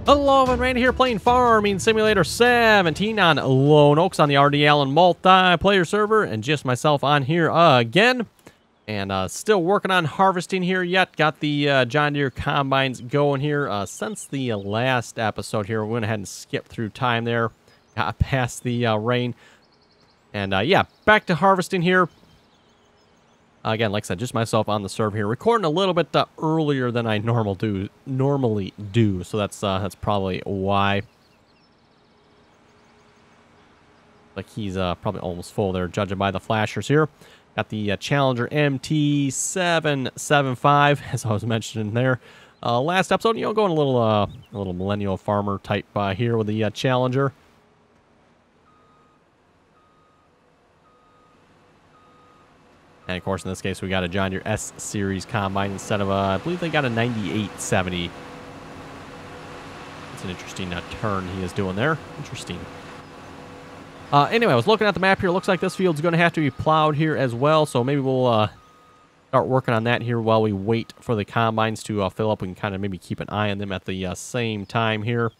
Hello, and Randy here playing Farming Simulator 17 on Lone Oaks on the RDAllen multiplayer server, and just myself on here again. And still working on harvesting here yet. Got the John Deere combines going here. Since the last episode here, we went ahead and skipped through time there. Got past the rain. And yeah, back to harvesting here. Again, like I said, just myself on the server here, recording a little bit earlier than I normally do. So that's probably why. Like he's probably almost full there, judging by the flashers here. Got the Challenger MT775, as I was mentioning there. Last episode, you know, going a little millennial farmer type here with the Challenger. And, of course, in this case, we got a John Deere S-Series combine instead of, I believe they got a 9870. It's an interesting turn he is doing there. Interesting. Anyway, I was looking at the map here. Looks like this field's going to have to be plowed here as well. So maybe we'll start working on that here while we wait for the combines to fill up. We can kind of maybe keep an eye on them at the same time here.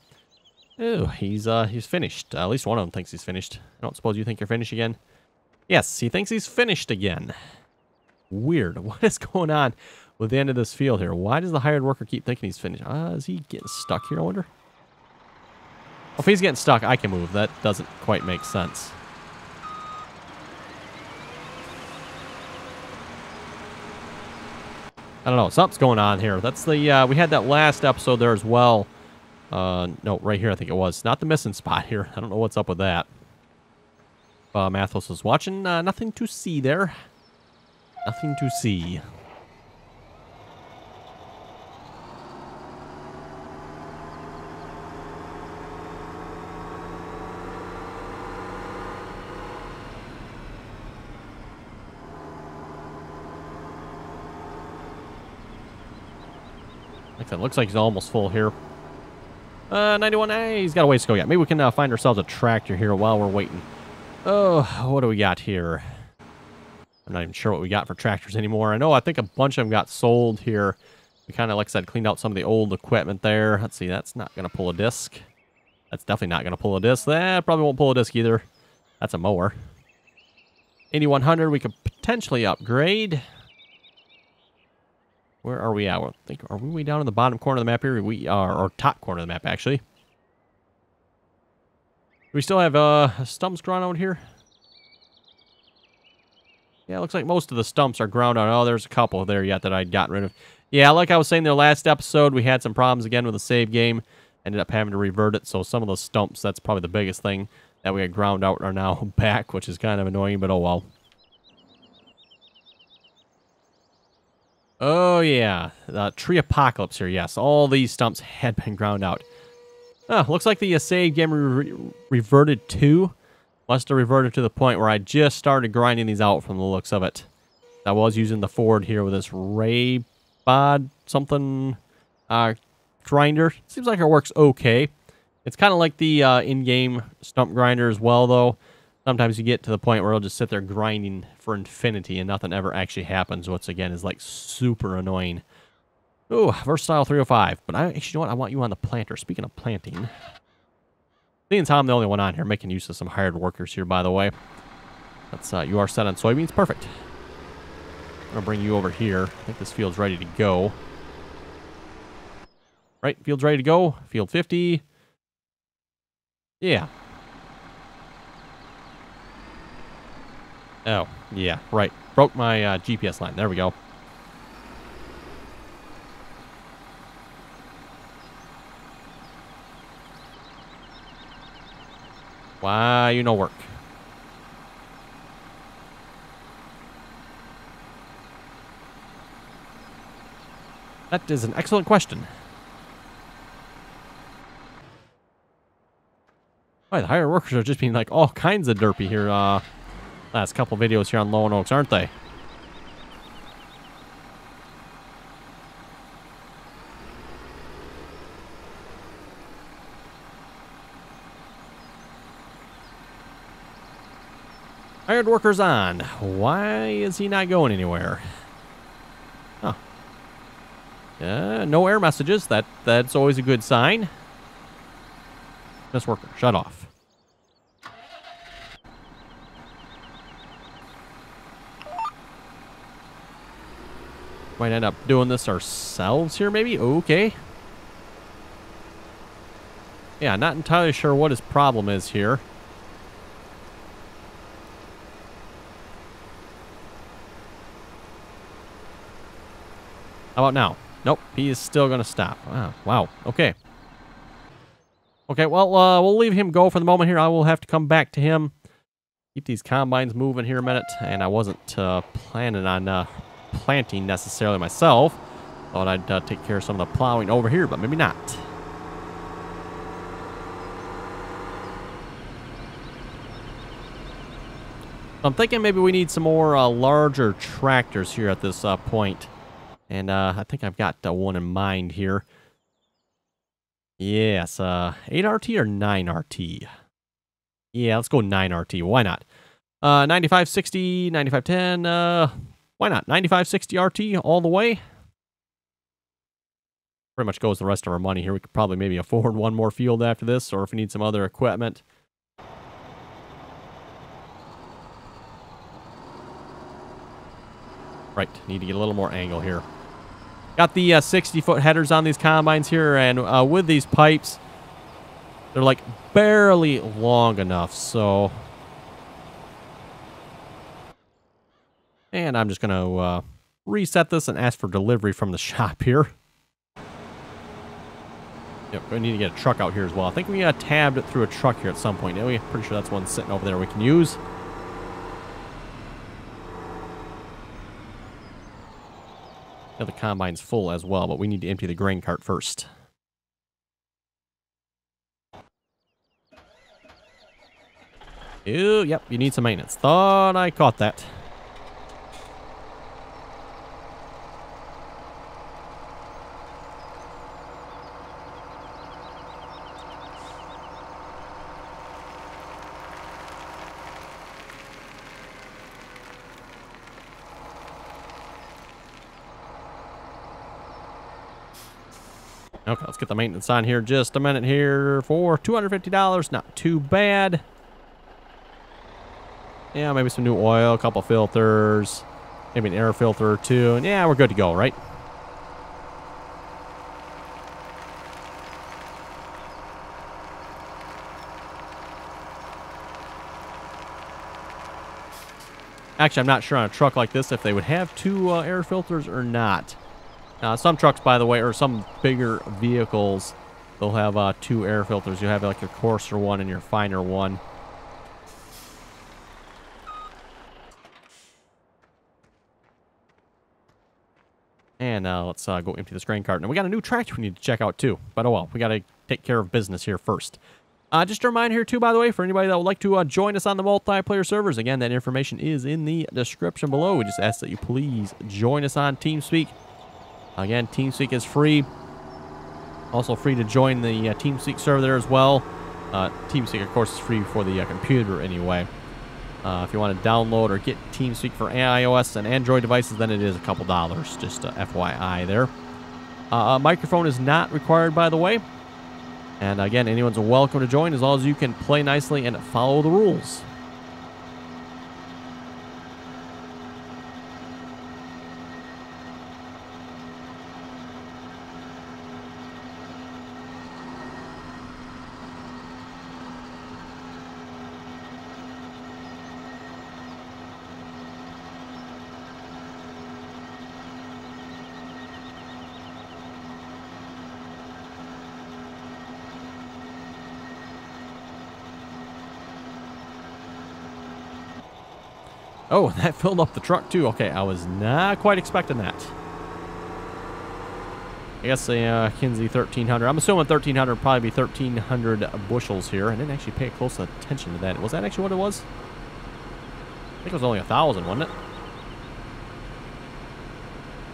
Oh, he's finished. At least one of them thinks he's finished. I don't suppose you think you're finished again? Yes, he thinks he's finished again. Weird. What is going on with the end of this field here? Why does the hired worker keep thinking he's finished? Is he getting stuck here, I wonder? Well, if he's getting stuck, I can move. That doesn't quite make sense. I don't know. Something's going on here. That's the, we had that last episode there as well. No, right here I think it was. Not the missing spot here. I don't know what's up with that. Mathos is watching. Nothing to see there. Nothing to see. Like that, looks like he's almost full here. 91. Hey, he's got a ways to go yet. Maybe we can find ourselves a tractor here while we're waiting. Oh, what do we got here? I'm not even sure what we got for tractors anymore. I think a bunch of them got sold here. We kind of, like I said, cleaned out some of the old equipment there. Let's see, that's not going to pull a disc. That's definitely not going to pull a disc. That probably won't pull a disc either. That's a mower. 8100 we could potentially upgrade. Where are we at? I think, are we way down in the bottom corner of the map here? We are, or top corner of the map, actually. We still have stumps ground out here. Yeah, it looks like most of the stumps are ground out. Oh, there's a couple there yet that I'd gotten rid of. Yeah, like I was saying, the last episode, we had some problems again with the save game. Ended up having to revert it, so some of the stumps, that's probably the biggest thing that we had ground out, are now back, which is kind of annoying, but oh well. Oh, yeah. The tree apocalypse here, yes. All these stumps had been ground out. Looks like the save game reverted to. Must have reverted to the point where I just started grinding these out from the looks of it. I was using the Ford here with this Ray Bod something grinder. Seems like it works okay. It's kind of like the in-game stump grinder as well, though. Sometimes you get to the point where it'll just sit there grinding for infinity and nothing ever actually happens, which again is like super annoying. Oh, Versatile 305. But actually, you know what? I want you on the planter. Speaking of planting. Seeing as how I'm the only one on here, making use of some hired workers here, by the way. That's, you are set on soybeans. Perfect. I'm going to bring you over here. I think this field's ready to go. Right, field's ready to go. Field 50. Yeah. Oh, yeah, right. Broke my GPS line. There we go. Why you no work? That is an excellent question. Why, the hired workers are just being like all kinds of derpy here. Last couple videos here on Lone Oaks, aren't they? Hired workers on. Why is he not going anywhere? Huh. No error messages. That's always a good sign. This worker, shut off. Might end up doing this ourselves here, maybe? Okay. Yeah, not entirely sure what his problem is here. How about now? Nope, he is still going to stop. Wow. Okay. Okay, well, we'll leave him go for the moment here. I will have to come back to him. Keep these combines moving here a minute. And I wasn't planning on planting necessarily myself. Thought I'd take care of some of the plowing over here, but maybe not. I'm thinking maybe we need some more larger tractors here at this point. And I think I've got one in mind here. Yes, 8RT or 9RT? Yeah, let's go 9RT. Why not? 9560, 9510, why not? 9560 RT all the way. Pretty much goes the rest of our money here. We could probably maybe afford one more field after this, or if we need some other equipment. Right, need to get a little more angle here. Got the 60-foot headers on these combines here, and with these pipes, they're like barely long enough, so... And I'm just going to reset this and ask for delivery from the shop here. Yep, we need to get a truck out here as well. I think we tabbed it through a truck here at some point. We're pretty sure that's one sitting over there we can use. Now the combine's full as well, but we need to empty the grain cart first. Ew, yep, you need some maintenance. Thought I caught that. Okay, let's get the maintenance on here just a minute here for $250. Not too bad. Yeah, maybe some new oil, a couple filters, maybe an air filter or two, and yeah, we're good to go, right? Actually, I'm not sure on a truck like this if they would have two air filters or not. Some trucks, by the way, or some bigger vehicles, they'll have two air filters. You have like your coarser one and your finer one. And let's go empty this grain cart. And we got a new tractor we need to check out too. But oh well, we got to take care of business here first. Just a reminder here too, by the way, for anybody that would like to join us on the multiplayer servers. Again, that information is in the description below. We just ask that you please join us on TeamSpeak. Again, TeamSpeak is free. Also free to join the TeamSpeak server there as well. TeamSpeak, of course, is free for the computer anyway. If you want to download or get TeamSpeak for iOS and Android devices, then it is a couple dollars. Just FYI there. A microphone is not required, by the way. And again, anyone's welcome to join as long as you can play nicely and follow the rules. Oh, that filled up the truck too. Okay, I was not quite expecting that. I guess a Kinsey 1300. I'm assuming 1300 would probably be 1300 bushels here. I didn't actually pay close attention to that. Was that actually what it was? I think it was only 1,000, wasn't it?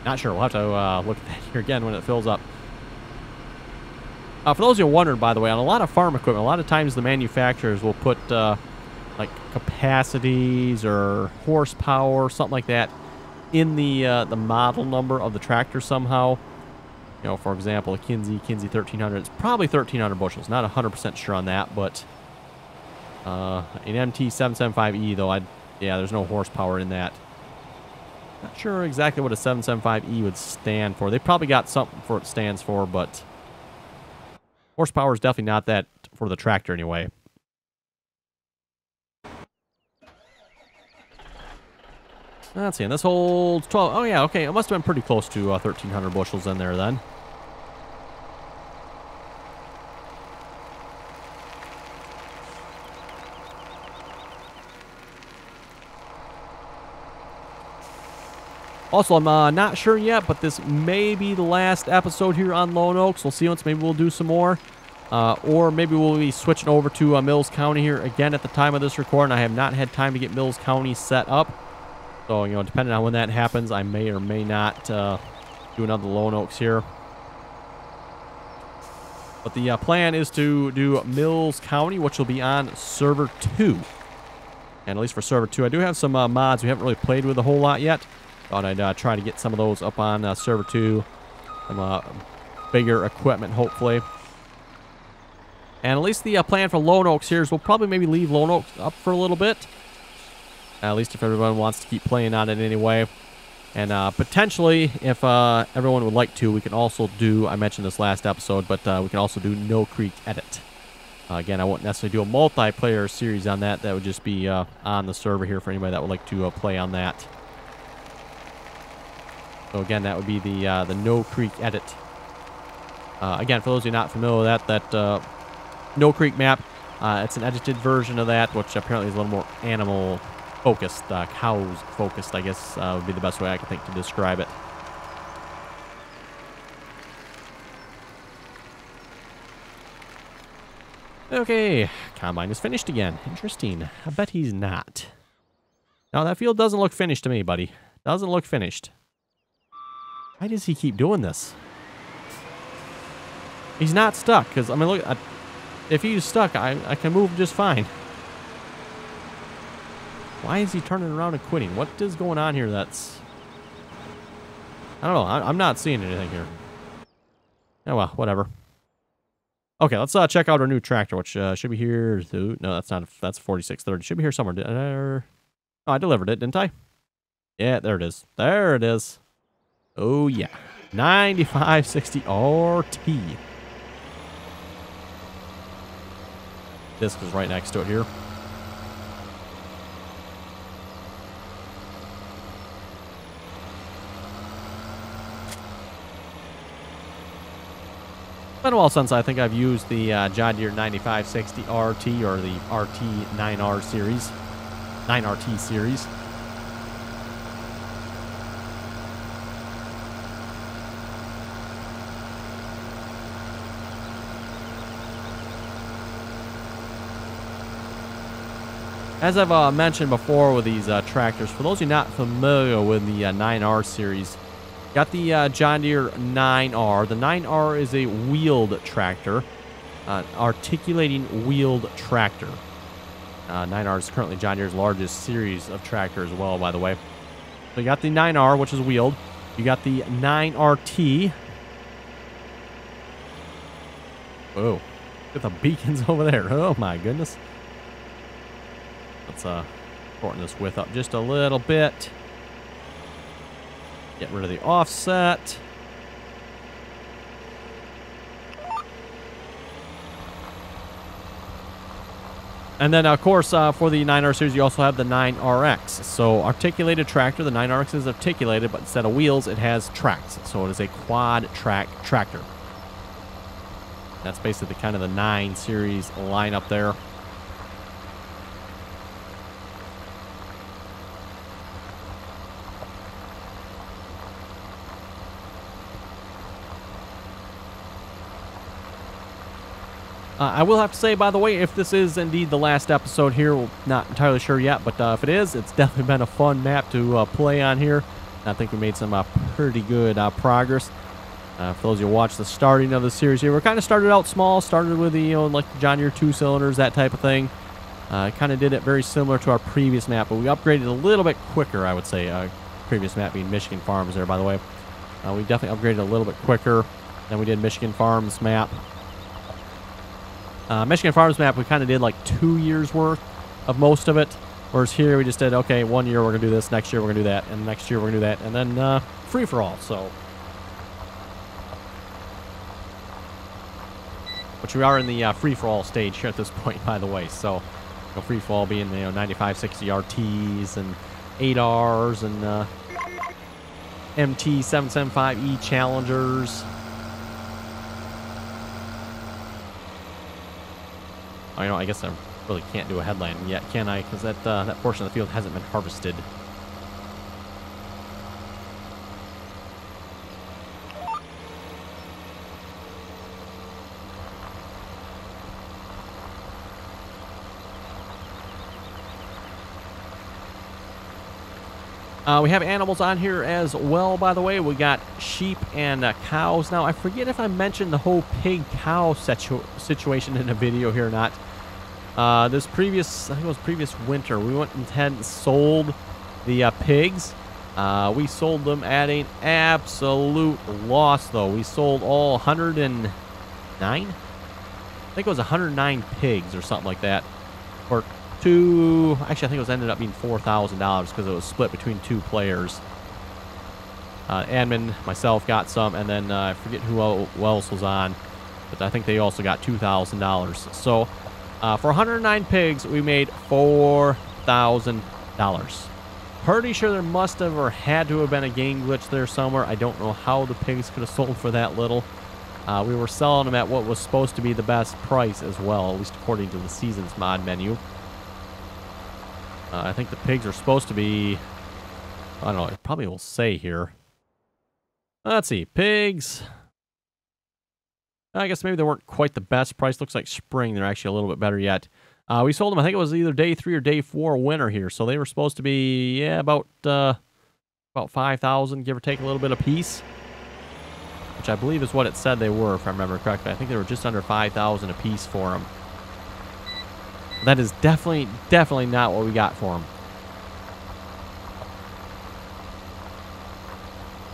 Not sure. We'll have to look at that here again when it fills up. For those who wondered, by the way, on a lot of farm equipment, a lot of times the manufacturers will put like capacities or horsepower, something like that, in the model number of the tractor somehow. You know, for example, a Kinsey 1300. It's probably 1300 bushels. Not 100% sure on that, but an MT775E though, yeah, there's no horsepower in that. Not sure exactly what a 775E would stand for. They probably got something for it stands for, but horsepower is definitely not that for the tractor anyway. Let's see, and this holds 12. Oh yeah, okay, it must have been pretty close to 1300 bushels in there then. Also, I'm not sure yet, but this may be the last episode here on Lone Oaks. We'll see once. Maybe we'll do some more. Or maybe we'll be switching over to Mills County here again at the time of this recording. I have not had time to get Mills County set up. So, you know, depending on when that happens, I may or may not do another Lone Oaks here. But the plan is to do Mills County, which will be on Server 2. And at least for Server 2, I do have some mods we haven't really played with a whole lot yet. Thought I'd try to get some of those up on Server 2. Some bigger equipment, hopefully. And at least the plan for Lone Oaks here is we'll probably maybe leave Lone Oaks up for a little bit. At least if everyone wants to keep playing on it anyway. And potentially, if everyone would like to, we can also do, I mentioned this last episode, but we can also do No Creek Edit. Again, I won't necessarily do a multiplayer series on that. That would just be on the server here for anybody that would like to play on that. So again, that would be the No Creek Edit. Again, for those of you not familiar with that No Creek map, it's an edited version of that, which apparently is a little more animal-focused, cows-focused, I guess would be the best way I can think to describe it. Okay, Combine is finished again. Interesting. I bet he's not. Now, that field doesn't look finished to me, buddy. Doesn't look finished. Why does he keep doing this? He's not stuck, because, I mean, look, if he's stuck, I can move just fine. Why is he turning around and quitting? What is going on here that's... I don't know. I'm not seeing anything here. Oh, well, whatever. Okay, let's check out our new tractor, which should be here. No, that's not. That's 4630. Should be here somewhere. Oh, I delivered it, didn't I? Yeah, there it is. There it is. Oh, yeah. 9560 RT. Disc is right next to it here. It's been a while since I think I've used the John Deere 9560 RT or the RT 9R series. 9RT series. As I've mentioned before with these tractors, for those of you not familiar with the 9R series, got the John Deere 9R. The 9R is a wheeled tractor, articulating wheeled tractor. 9R is currently John Deere's largest series of tractor as well, by the way. So you got the 9R, which is wheeled. You got the 9RT. Whoa. Look at the beacons over there. Oh, my goodness. Let's shorten this width up just a little bit. Get rid of the offset. And then, of course, for the 9R series, you also have the 9RX. So, articulated tractor. The 9RX is articulated, but instead of wheels, it has tracks. So, it is a quad track tractor. That's basically kind of the 9 series lineup there. I will have to say, by the way, if this is indeed the last episode here, we're not entirely sure yet, but if it is, it's definitely been a fun map to play on here. I think we made some pretty good progress. For those of you who watched the starting of the series here, we kind of started out small, started with the, like the John Deere 2 cylinders, that type of thing. Kind of did it very similar to our previous map, but we upgraded a little bit quicker, I would say. Previous map being Michigan Farms there, by the way. We definitely upgraded a little bit quicker. Then we did Michigan Farms map. Michigan Farms map, we kind of did like 2 years worth of most of it. Whereas here we just did, okay, 1 year we're going to do this, next year we're going to do that, and next year we're going to do that, and then free-for-all, so. Which we are in the free-for-all stage here at this point, by the way. So, you know, free-for-all being, you know, 95, 60 RTs and 8Rs and MT775E Challengers. Oh, you know, I guess I really can't do a headline yet, can I? Because that portion of the field hasn't been harvested. We have animals on here as well, by the way. We got sheep and cows. Now, I forget if I mentioned the whole pig-cow situation in a video here or not. This previous, I think it was previous winter, we went ahead and sold the pigs. We sold them at an absolute loss, though. We sold all 109? I think it was 109 pigs or something like that. Or two, actually I think it was ended up being $4,000 because it was split between 2 players. Admin, myself got some, and then I forget who else was on, but I think they also got $2,000. So for 109 pigs, we made $4,000. Pretty sure there must have or had to have been a game glitch there somewhere. I don't know how the pigs could have sold for that little. We were selling them at what was supposed to be the best price as well, at least according to the Seasons mod menu. I think the pigs are supposed to be, I don't know, it probably will say here. Let's see, pigs. I guess maybe they weren't quite the best price. Looks like spring, they're actually a little bit better yet. We sold them, I think it was either day 3 or day 4 winter here. So they were supposed to be, yeah, about 5,000, give or take a little bit a piece. Which I believe is what it said they were, if I remember correctly. I think they were just under 5,000 a piece for them. That is definitely not what we got for them.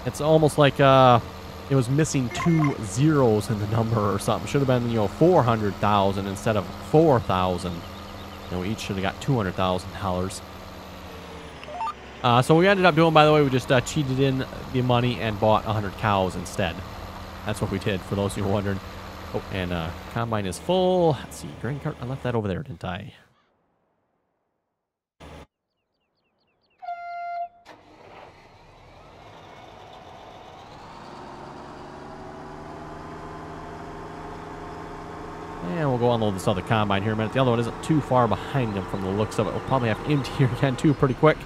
It's almost like it was missing 2 zeros in the number or something. Should have been, you know, 400,000 instead of 4,000. You know, we each should have got $200,000. So we ended up doing, by the way, we just cheated in the money and bought 100 cows instead. That's what we did, for those who are wondering. Oh, and combine is full. Let's see, grain cart. I left that over there, didn't I? And we'll go unload this other combine here in a minute. The other one isn't too far behind them from the looks of it. We'll probably have to empty here again, too, pretty quick.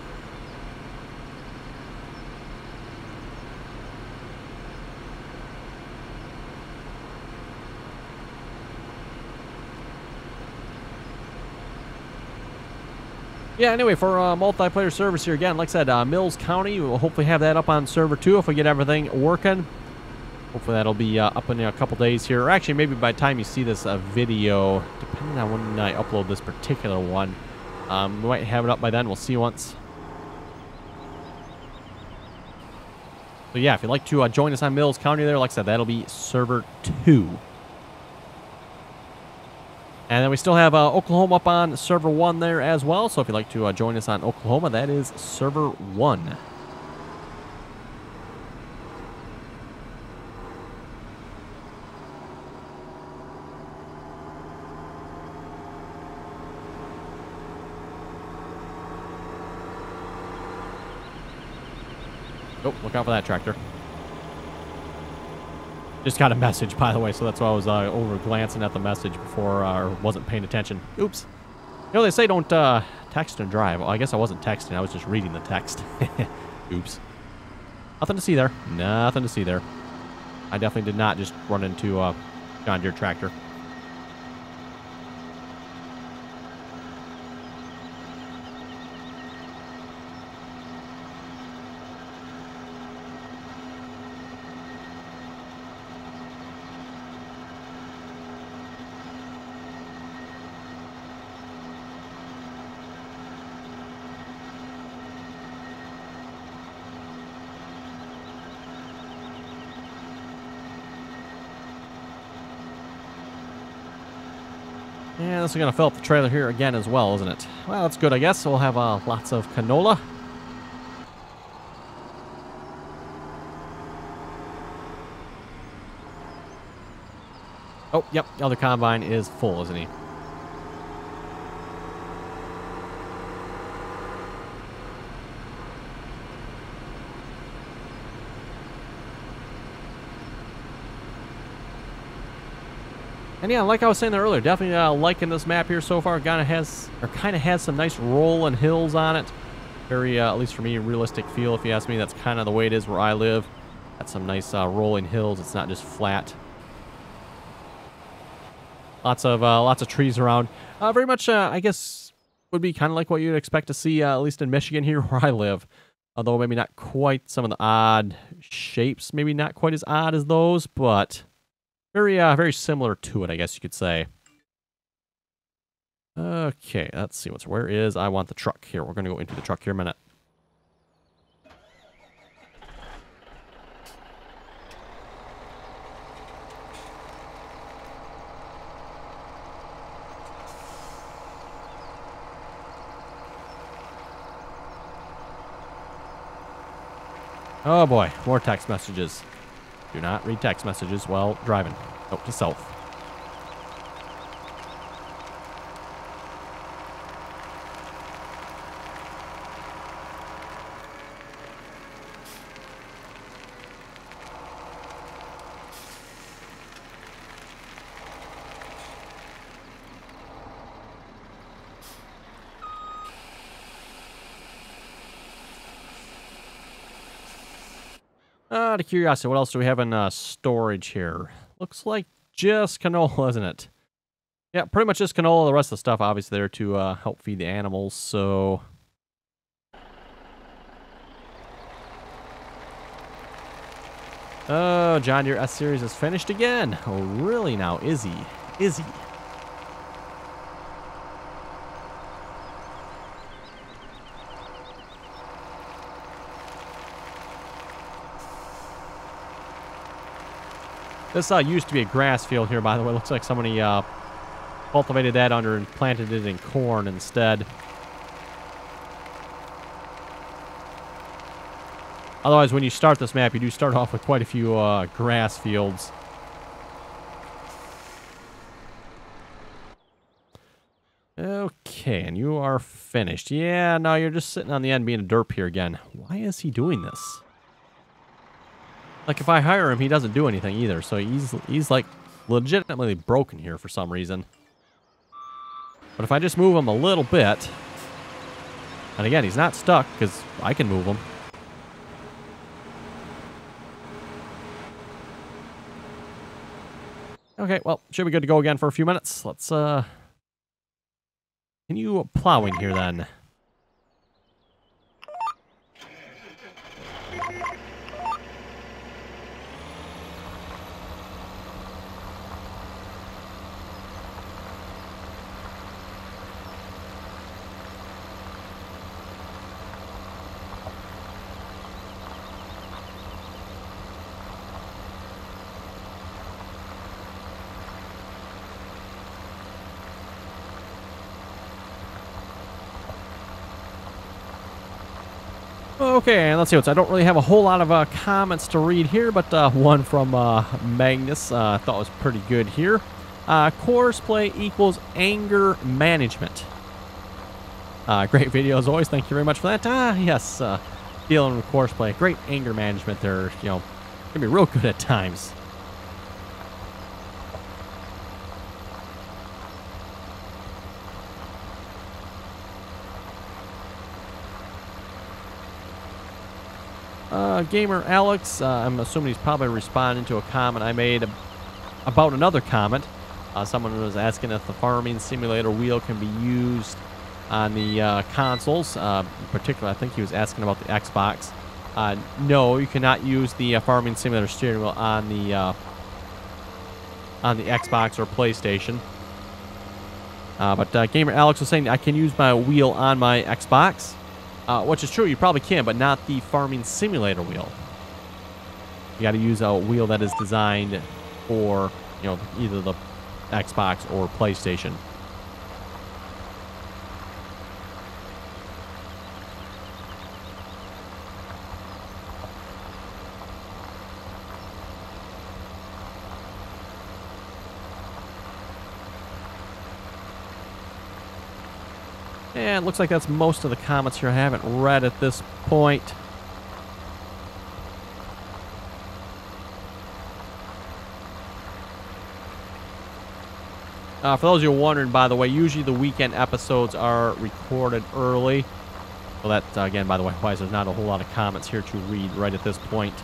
Yeah, anyway, for multiplayer servers here, again, like I said, Mills County, we'll hopefully have that up on server 2 if we get everything working. Hopefully that'll be up in a couple days here. Or actually, maybe by the time you see this video, depending on when I upload this particular one, we might have it up by then. We'll see once. So yeah, if you'd like to join us on Mills County there, like I said, that'll be server 2. And then we still have Oklahoma up on server 1 there as well. So if you'd like to join us on Oklahoma, that is server 1. Oh, look out for that tractor. Just got a message, by the way, so that's why I was over glancing at the message before or wasn't paying attention. Oops. You know, they say don't text and drive. Well, I guess I wasn't texting. I was just reading the text. Oops. Nothing to see there. Nothing to see there. I definitely did not just run into a John Deere tractor. And this is going to fill up the trailer here again as well, isn't it? Well, that's good, I guess. We'll have lots of canola. Oh, yep. The other combine is full, isn't he? And yeah, like I was saying there earlier, definitely liking this map here so far. Kind of has some nice rolling hills on it. Very, at least for me, realistic feel. If you ask me, that's kind of the way it is where I live. Got some nice rolling hills. It's not just flat. Lots of trees around. Very much, I guess, would be kind of like what you'd expect to see, at least in Michigan here where I live. Although maybe not quite some of the odd shapes. Maybe not quite as odd as those, but very similar to it, I guess you could say. Okay, let's see where is. I want the truck here. We're going to go into the truck here in a minute. Oh boy, more text messages. Do not read text messages while driving. Note to self. Out of curiosity, what else do we have in storage here? Looks like just canola, isn't it? Yeah, pretty much just canola. The rest of the stuff, obviously, there to help feed the animals, so... Oh, John Deere S-Series is finished again. Oh, really now? Is he? Is he? This used to be a grass field here, by the way. Looks like somebody cultivated that under and planted it in corn instead. Otherwise, when you start this map, you do start off with quite a few grass fields. Okay, and you are finished. Yeah, no, you're just sitting on the end being a derp here again. Why is he doing this? Like, if I hire him, he doesn't do anything either. So he's like, legitimately broken here for some reason. But if I just move him a little bit... And again, he's not stuck, because I can move him. Okay, well, should be good to go again for a few minutes. Let's, continue plowing here, then. Okay, and let's see what's... I don't really have a whole lot of comments to read here, but one from Magnus I thought was pretty good here. Courseplay equals anger management. Great video as always. Thank you very much for that. Yes, dealing with courseplay. Great anger management there. You know, can be real good at times. Gamer Alex, I'm assuming he's probably responding to a comment I made about another comment. Someone was asking if the farming simulator wheel can be used on the consoles. In particular, I think he was asking about the Xbox. No, you cannot use the farming simulator steering wheel on the Xbox or PlayStation. But Gamer Alex was saying I can use my wheel on my Xbox. Which is true, you probably can, but not the farming simulator wheel. You got to use a wheel that is designed for, you know, either the Xbox or PlayStation. And it looks like that's most of the comments here I haven't read at this point. For those of you wondering, by the way, usually the weekend episodes are recorded early. Well, that, again, by the way, why there's not a whole lot of comments here to read right at this point.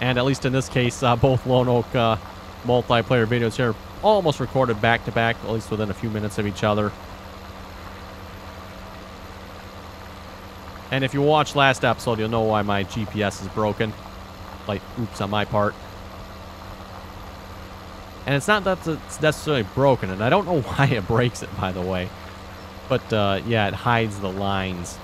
And at least in this case, both Lone Oak multiplayer videos here almost recorded back-to-back, at least within a few minutes of each other. And if you watched last episode, you'll know why my GPS is broken. Like, oops on my part. And it's not that it's necessarily broken, and I don't know why it breaks it, by the way. But, yeah, it hides the lines.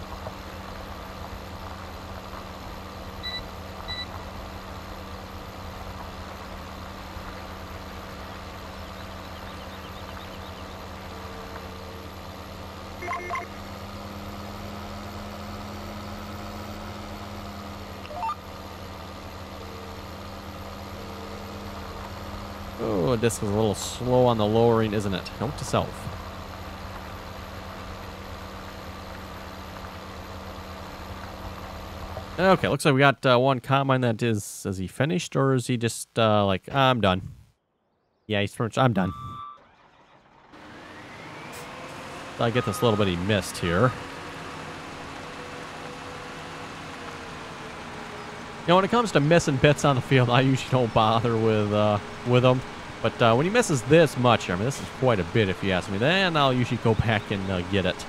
Oh, this is a little slow on the lowering, isn't it? Note to self. Okay, looks like we got one combine that is he finished, or is he just like, I'm done? Yeah, he's pretty much, I'm done. So I get this little bitty mist here. You know, when it comes to missing bits on the field, I usually don't bother with them. But when he misses this much, I mean, this is quite a bit if you ask me, then I'll usually go back and get it.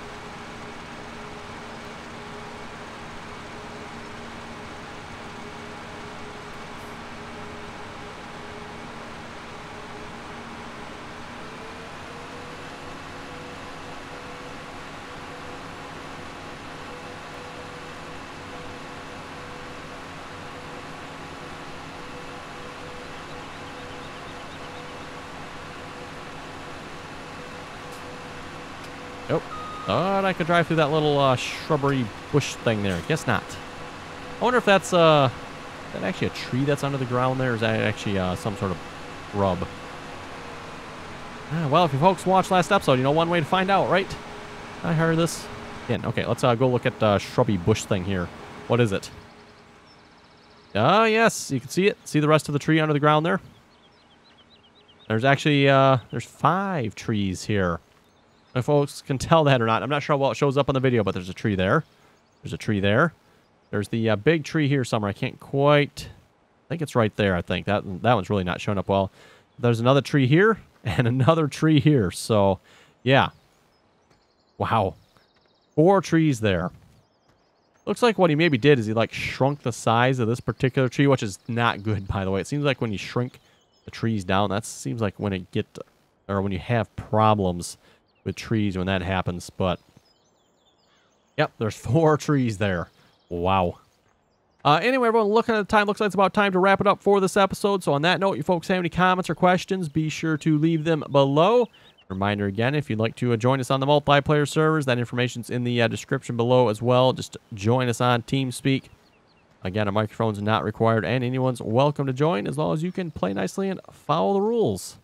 Nope. Thought I could drive through that little shrubbery bush thing there. Guess not. I wonder if that's is that actually a tree that's under the ground there, or is that actually some sort of rub? Well, if you folks watched last episode, you know one way to find out, right? I heard this. Again, okay, let's go look at the shrubby bush thing here. What is it? Oh, yes, you can see it. See the rest of the tree under the ground there? There's actually, there's 5 trees here. If folks can tell that or not, I'm not sure how well it shows up on the video, but there's a tree there. There's a tree there. There's the big tree here somewhere. I can't quite... I think it's right there, I think. That one's really not showing up well. There's another tree here and another tree here. So, yeah. Wow. 4 trees there. Looks like what he maybe did is he, like, shrunk the size of this particular tree, which is not good, by the way. It seems like when you shrink the trees down, that seems like when it when you have problems with trees when that happens. But yep, there's 4 trees there. Wow. Anyway, everyone, looking at the time, looks like it's about time to wrap it up for this episode. So on that note, you folks have any comments or questions, be sure to leave them below. Reminder again, if you'd like to join us on the multiplayer servers, that information's in the description below as well. Just join us on TeamSpeak. Again, a microphone's not required, and anyone's welcome to join as long as you can play nicely and follow the rules.